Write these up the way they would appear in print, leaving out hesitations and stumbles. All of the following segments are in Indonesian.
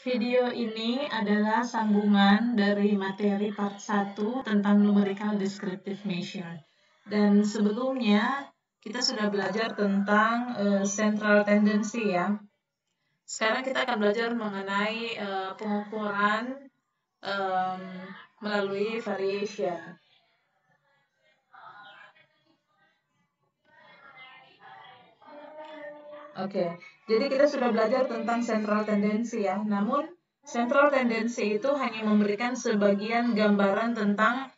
Video ini adalah sambungan dari materi part 1 tentang numerical descriptive measure. Dan sebelumnya kita sudah belajar tentang central tendency ya. Sekarang kita akan belajar mengenai pengukuran melalui variation. Oke, jadi kita sudah belajar tentang central tendency ya. Namun central tendency itu hanya memberikan sebagian gambaran tentang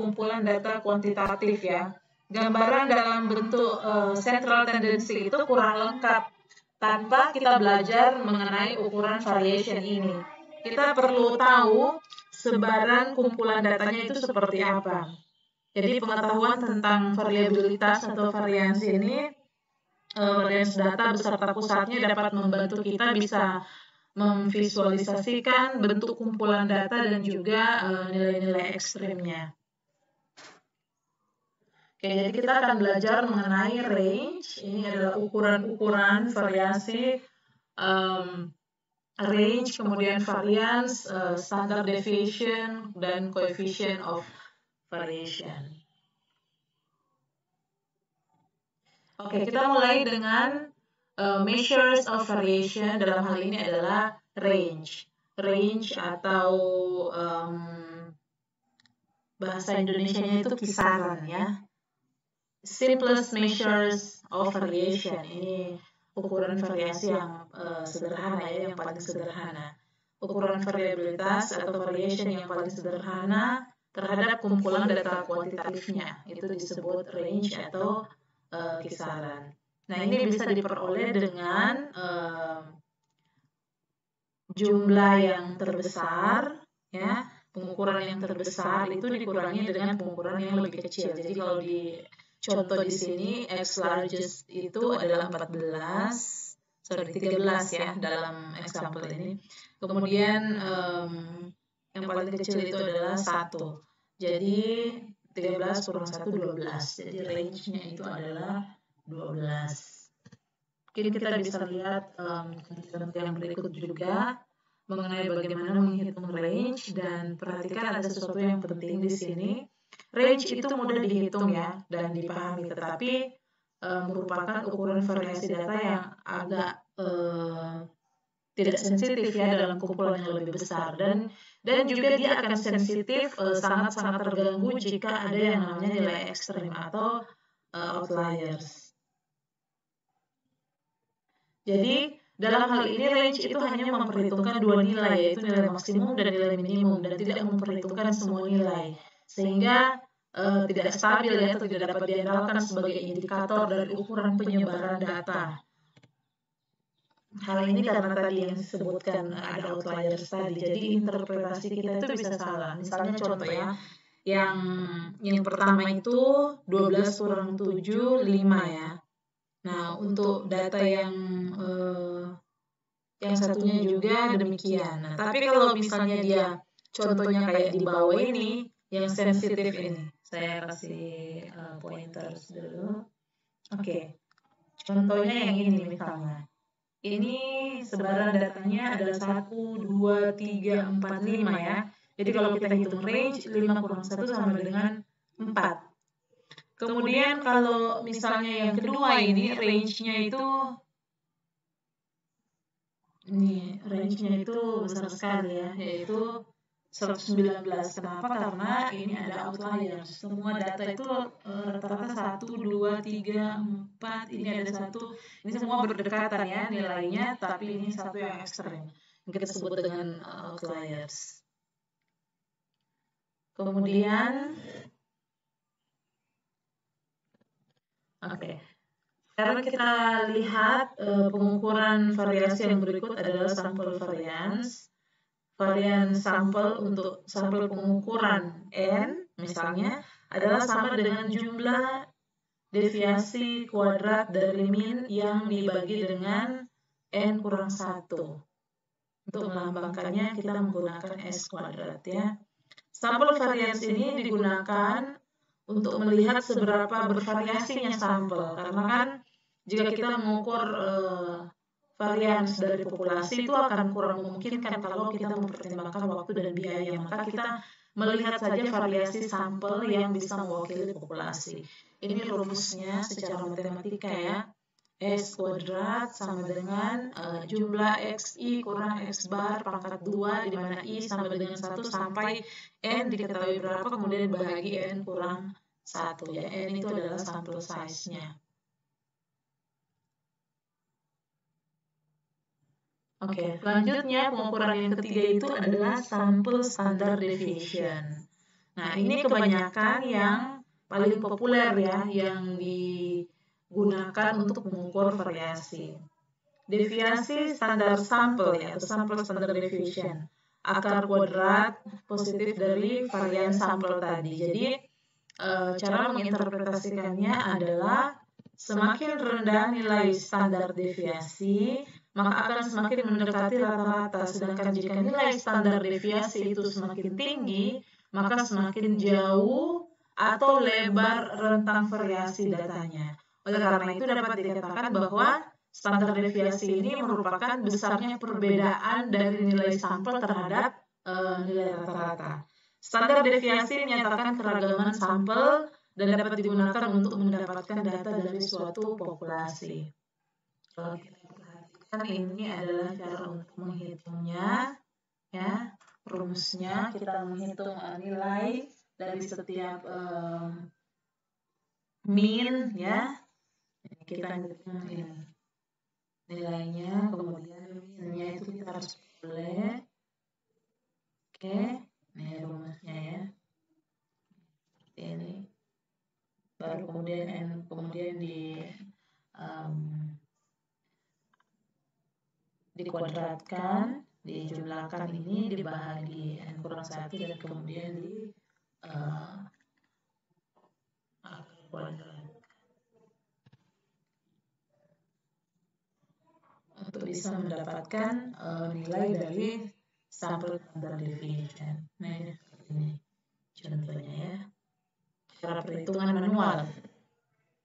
kumpulan data kuantitatif ya. Gambaran dalam bentuk central tendency itu kurang lengkap tanpa kita belajar mengenai ukuran variation ini. Kita perlu tahu sebaran kumpulan datanya itu seperti apa. Jadi pengetahuan tentang variabilitas atau variansi ini range data beserta pusatnya dapat membantu kita bisa memvisualisasikan bentuk kumpulan data dan juga nilai-nilai ekstrimnya. Oke, jadi kita akan belajar mengenai range. Ini adalah ukuran-ukuran variasi, range, kemudian variance, standard deviation, dan coefficient of variation. Oke, kita mulai dengan measures of variation. Dalam hal ini adalah range. Range atau bahasa Indonesianya itu kisaran ya. Simplest measures of variation. Ini ukuran variasi yang sederhana ya, yang paling sederhana. Ukuran variabilitas atau variation yang paling sederhana terhadap kumpulan data kuantitatifnya. Itu disebut range atau kisaran. Nah, ini bisa diperoleh dengan jumlah yang terbesar, ya. Pengukuran yang terbesar itu dikurangi dengan pengukuran yang lebih kecil. Jadi kalau di contoh di sini X largest itu adalah 13 ya dalam example ini. Kemudian yang paling kecil itu adalah 1. Jadi 13 kurang 1, 12. Jadi range-nya itu adalah 12. Mungkin kita bisa lihat yang berikut juga mengenai bagaimana menghitung range, dan perhatikan ada sesuatu yang penting di sini. Range itu mudah dihitung ya dan dipahami, tetapi merupakan ukuran variasi data yang agak tidak sensitif ya dalam kumpulan yang lebih besar, dan juga dia akan sensitif, sangat-sangat terganggu jika ada yang namanya nilai ekstrim atau outliers. Jadi dalam hal ini range itu hanya memperhitungkan dua nilai, yaitu nilai maksimum dan nilai minimum, dan tidak memperhitungkan semua nilai, sehingga tidak stabil ya, atau tidak dapat diandalkan sebagai indikator dari ukuran penyebaran data. Hal ini karena tadi yang disebutkan ada outliers tadi, jadi interpretasi kita itu bisa salah. Misalnya contoh ya, yang pertama itu 12 kurang 7, 5 ya. Nah, untuk data yang satunya juga demikian. Nah, tapi kalau misalnya dia contohnya kayak di bawah ini, yang sensitif ini, saya kasih pointers dulu. Oke, contohnya yang ini misalnya. Ini sebaran datanya adalah 1, 2, 3, 4, 5 ya. Jadi kalau kita hitung range, 5 kurang 1 sama dengan 4. Kemudian kalau misalnya yang kedua ini, range-nya itu besar sekali ya, yaitu 119. Kenapa? Karena ini ada outliers. Semua data itu rata-rata 1, 2, 3, 4, ini ada 1. Ini semua berdekatan ya nilainya, tapi ini satu yang ekstrem, yang kita sebut dengan outliers. Kemudian, sekarang kita lihat pengukuran variasi yang berikut adalah sampel variance. Varian sampel untuk sampel pengukuran N misalnya adalah sama dengan jumlah deviasi kuadrat dari min yang dibagi dengan N kurang 1. Untuk melambangkannya kita menggunakan S kuadrat ya. Sampel variance ini digunakan untuk melihat seberapa bervariasinya sampel, karena kan jika kita mengukur varians dari populasi itu akan kurang memungkinkan kalau kita mempertimbangkan waktu dan biaya. Maka kita melihat saja variasi sampel yang bisa mewakili populasi. Ini rumusnya secara matematika ya. S kuadrat sama dengan jumlah XI kurang X bar pangkat 2 di mana I sama dengan 1 sampai N diketahui berapa kemudian bahagi N kurang 1 ya. N itu adalah sampel size-nya. Oke, selanjutnya pengukuran yang ketiga itu adalah sampel standard deviation. Nah, ini kebanyakan yang paling populer ya, yang digunakan untuk mengukur variasi. Deviasi standar sampel ya, atau sampel standard deviation. Akar kuadrat positif dari varian sampel tadi. Jadi, cara menginterpretasikannya adalah semakin rendah nilai standar deviasi, maka akan semakin mendekati rata-rata. Sedangkan jika nilai standar deviasi itu semakin tinggi, maka semakin jauh atau lebar rentang variasi datanya. Oleh karena itu dapat dikatakan bahwa standar deviasi ini merupakan besarnya perbedaan dari nilai sampel terhadap nilai rata-rata. Standar deviasi menyatakan keragaman sampel dan dapat digunakan untuk mendapatkan data dari suatu populasi. Kalau kita perhatikan ini adalah cara untuk menghitungnya, ya. Rumusnya kita menghitung nilai dari setiap mean, ya. Kita hitung ini nilainya, kemudian mean-nya itu kita harus boleh. Oke, ini rumusnya ya. Ini baru kemudian dikuadratkan, dijumlahkan ini dibahagi N kurang 1 dan kemudian di akar kuadrat untuk bisa mendapatkan nilai dari sampel standard deviation. Nah, ini seperti ini contohnya ya. Cara perhitungan manual.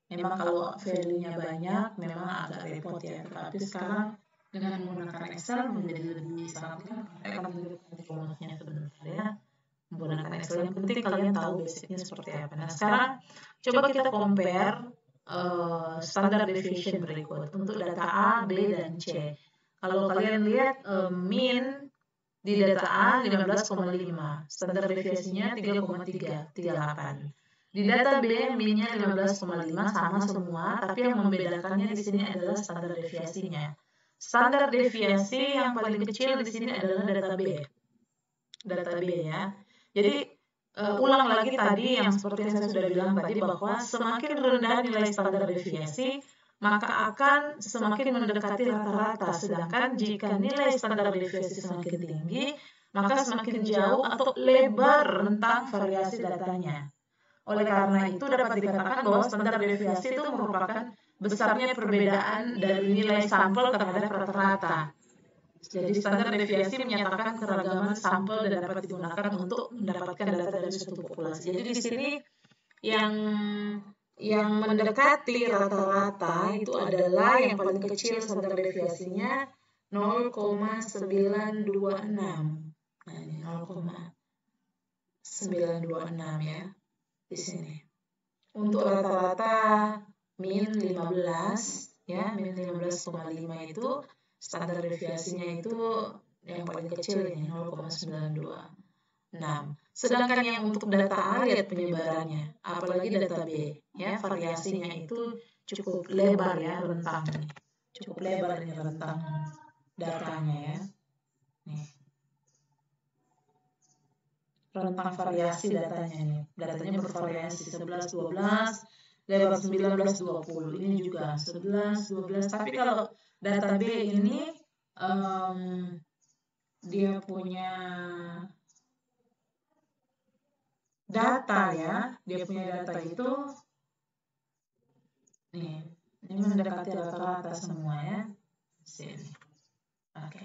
Memang kalau value-nya banyak memang agak repot ya, tetapi sekarang dengan menggunakan Excel menjadi lebih sangat gampang. Saya akan menunjukkan rumusnya sebentar ya. Menggunakan Excel yang penting kalian tahu basicnya seperti apa. Nah, sekarang coba kita compare standard deviation berikut untuk data A, B, dan C. Kalau kalian lihat mean di data A 15,5, standar deviasinya 3,338. Di data B mean-nya 15,5 sama semua, tapi yang membedakannya di sini adalah standar deviasinya. Standar deviasi yang paling kecil di sini adalah data B. Data B ya. Jadi ulang lagi tadi yang seperti yang saya sudah bilang tadi bahwa semakin rendah nilai standar deviasi, maka akan semakin mendekati rata-rata. Sedangkan jika nilai standar deviasi semakin tinggi, maka semakin jauh atau lebar rentang variasi datanya. Oleh karena itu dapat dikatakan bahwa standar deviasi itu merupakan besarnya perbedaan dari nilai sampel terhadap rata-rata. Jadi standar deviasi menyatakan keragaman sampel dan dapat digunakan untuk mendapatkan data dari suatu populasi. Jadi di sini yang mendekati rata-rata itu adalah yang paling kecil standar deviasinya 0,926. Nah, ini 0,926 ya di sini. Untuk rata-rata min 15 ya, min 15,5 itu standar deviasinya itu yang paling kecil ini 0,926. Sedangkan yang untuk data A lihat penyebarannya, apalagi data B ya, variasinya itu cukup lebar ya rentangnya. Cukup lebar ini rentang datanya ya. Nih. Rentang variasi datanya nih. Datanya bervariasi 11, 12, lebar 19, 20. Ini juga 11, 12. Tapi kalau data B ini dia punya data ya. Dia punya data itu nih. Ini mendekati rata-rata semua ya. Sini. Oke.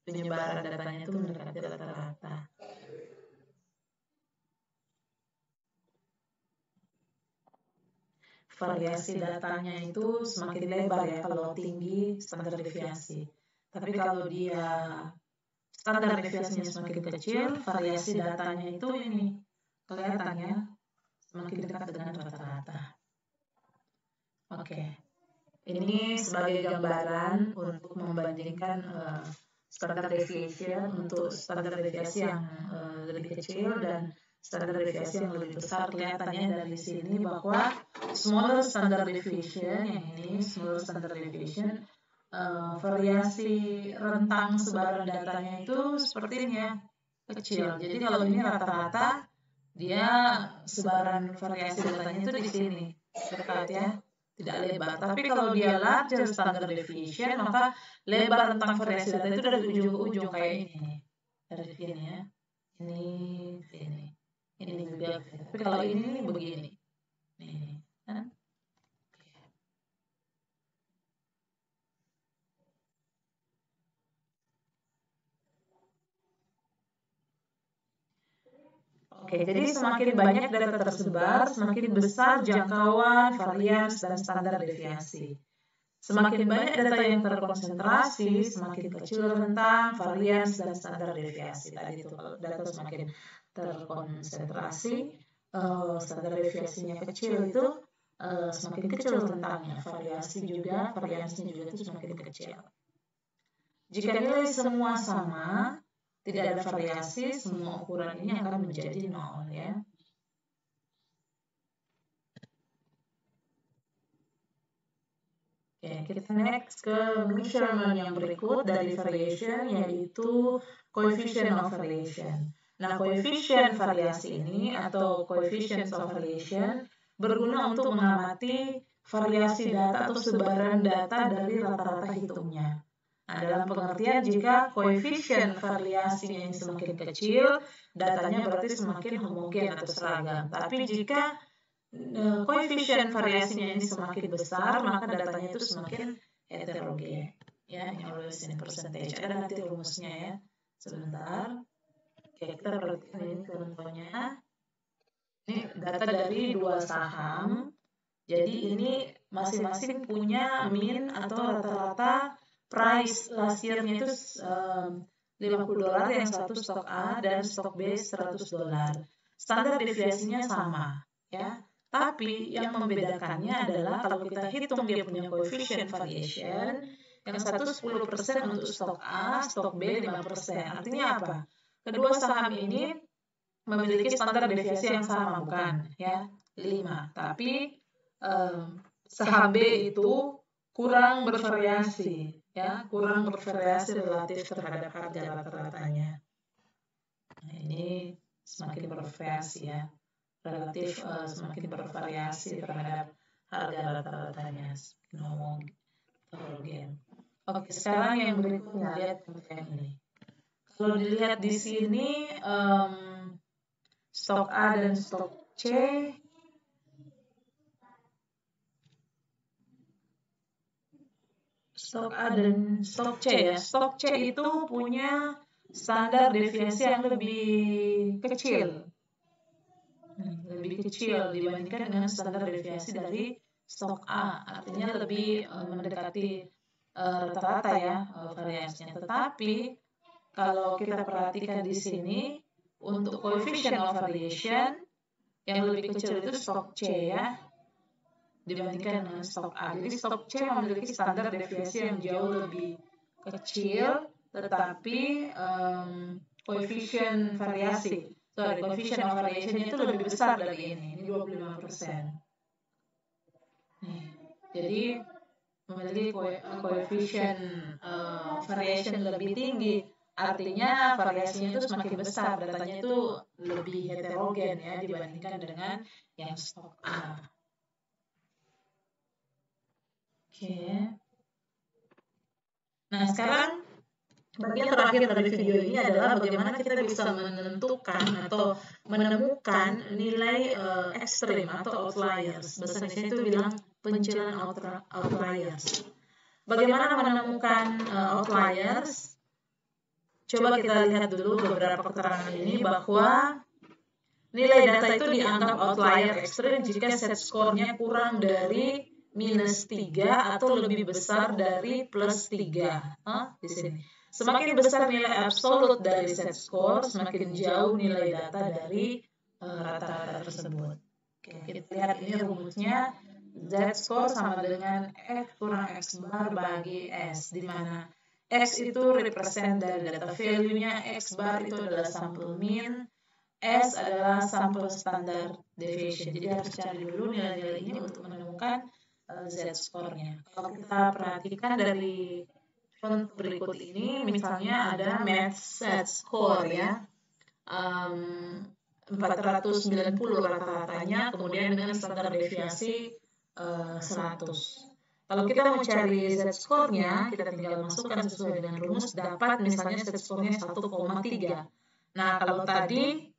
Penyebaran datanya itu mendekati rata-rata. variasi datanya itu semakin lebar ya kalau tinggi standar deviasi. Tapi kalau dia standar deviasinya semakin kecil, variasi datanya itu ini kelihatannya semakin dekat dengan rata-rata. Oke. Ini sebagai gambaran untuk membandingkan standar deviation untuk standar deviasi yang lebih kecil dan standar deviasi yang lebih besar. Kelihatannya dari sini bahwa smaller standard deviation yang ini smaller standard deviation variasi rentang sebaran datanya itu sepertinya kecil. Jadi kalau ini rata-rata dia sebaran variasi datanya itu di sini dekat ya, tidak lebar. Tapi kalau dia larger standard deviation maka lebar rentang variasi data itu dari ujung ke ujung kayak ini, dari sini ya, ini juga. Tapi kalau ini begini, nih, kan? Oke, jadi semakin banyak data tersebar, semakin besar jangkauan, varians, dan standar deviasi. Semakin banyak data yang terkonsentrasi, semakin kecil rentang, varians, dan standar deviasi. Tadi itu kalau data semakin terkonsentrasi, standar deviasinya kecil itu semakin kecil rentangnya, variasinya juga itu semakin kecil. Jika nilai semua sama, tidak ada variasi, semua ukuran ini akan menjadi 0 ya. Oke, kita next ke measurement yang berikut dari variation, yaitu coefficient of variation. Nah, coefficient variasi ini atau coefficient of variation berguna untuk mengamati variasi data atau sebaran data dari rata-rata hitungnya. Nah, dalam pengertian jika koefisien variasinya semakin kecil, datanya berarti semakin homogen atau seragam. Tapi jika koefisien variasinya ini semakin besar, maka datanya itu semakin heterogen. Ya, ini always in percentage. Ada nanti rumusnya ya. Sebentar. Oke, kita perhatikan ini contohnya. Ini data dari 2 saham. Jadi ini masing-masing punya min atau rata-rata price last year-nya itu $50, yang satu stok A dan stok B $100. Standar deviasinya sama, ya. Tapi yang membedakannya adalah kalau kita hitung dia punya coefficient variation, yang satu 10% untuk stok A, stok B 5%. Artinya apa? Kedua saham ini memiliki standar deviasi yang sama, bukan, ya, 5. Tapi saham B itu kurang bervariasi, ya, kurang bervariasi relatif terhadap harga rata-ratanya. Nah, ini semakin bervariasi ya, relatif semakin bervariasi terhadap harga rata-ratanya, semakin homogen. Oke, sekarang yang berikutnya lihat yang ini. Kalau dilihat di sini stok A dan stok C stok A dan stok C ya. Stok C itu punya standar deviasi yang lebih kecil. Lebih kecil dibandingkan dengan standar deviasi dari stok A. Artinya lebih mendekati rata-rata ya variasinya. Tetapi kalau kita perhatikan di sini untuk coefficient of variation yang lebih kecil itu stok C ya, dibandingkan dengan stok A. Jadi stok C memiliki standar deviasi yang jauh lebih kecil, tetapi coefficient of variation itu lebih besar dari ini 25%. Nih, jadi memiliki coefficient variation lebih tinggi, artinya variasinya itu semakin besar, datanya itu lebih heterogen ya dibandingkan dengan yang stok A. Oke. Nah, sekarang bagian terakhir dari video ini adalah bagaimana kita bisa menentukan atau menemukan nilai ekstrim atau outliers. Bahasa Indonesia itu bilang pencilan outliers. Bagaimana menemukan outliers? Coba kita lihat dulu beberapa keterangan ini bahwa Nilai data itu dianggap outlier ekstrim jika set skornya kurang dari -3 atau lebih besar dari +3. Di sini. Semakin besar nilai absolut dari set skor, semakin jauh nilai data dari rata-rata tersebut. Oke, kita lihat ini rumusnya. Z score sama dengan X kurang X bar bagi S, di mana X itu represent dari data value-nya, X bar itu adalah sampel mean, S adalah sampel standard deviation. Jadi harus cari dulu nilai-nilai ini untuk menemukan Z score-nya. Kalau kita perhatikan dari contoh berikut ini, misalnya ada math Z score ya, 490 rata-ratanya, kemudian dengan standar deviasi 100. Kalau kita mau cari Z score-nya, kita tinggal masukkan sesuai dengan rumus, dapat misalnya Z score-nya 1,3. Nah, kalau tadi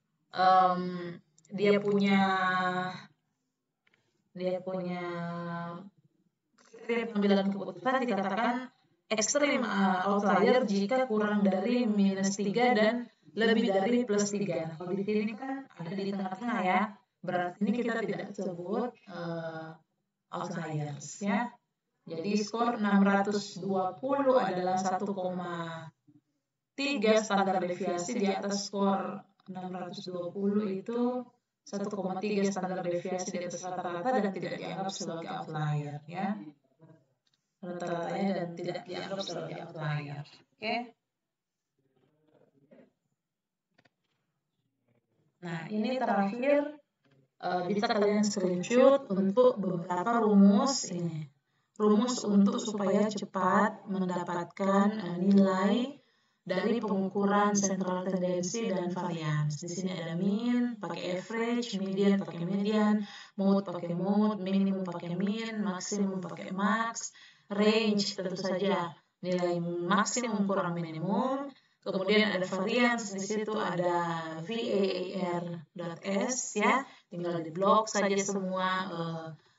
dia punya kriteria pengambilan keputusan dikatakan ekstrim outlier jika kurang dari -3 dan lebih dari +3. Nah, kalau di sini kan ada di tengah-tengah ya, berarti ini kita tidak sebut outliers ya. Jadi skor 620 adalah 1,3 standar deviasi, di atas skor 620 itu 1,3 standar deviasi di atas rata-rata dan tidak dianggap sebagai outlier ya. Rata-ratanya dan tidak dianggap sebagai outlier. Oke. Nah, ini terakhir bisa kalian screenshot untuk beberapa rumus ini. Rumus untuk supaya cepat mendapatkan nilai dari pengukuran central tendency dan variance. Di sini ada mean pakai average, median pakai median, mode pakai mode, minimum pakai min, maksimum pakai max, range tentu saja nilai maksimum kurang minimum. Kemudian ada variance, di situ ada var.s ya, tinggal di blok saja semua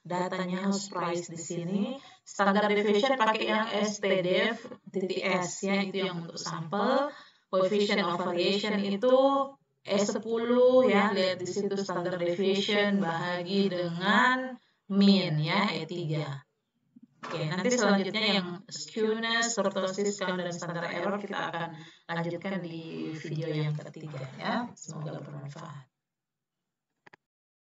datanya house price di sini. Standard deviation pakai yang stdef.s ya, itu yang untuk sampel. Coefficient of variation itu E10 ya, lihat di situ standard deviation bahagi dengan mean ya, E3. Oke, nanti selanjutnya yang skewness, kurtosis, count, dan standard error kita akan lanjutkan di video yang ketiga ya. Semoga bermanfaat.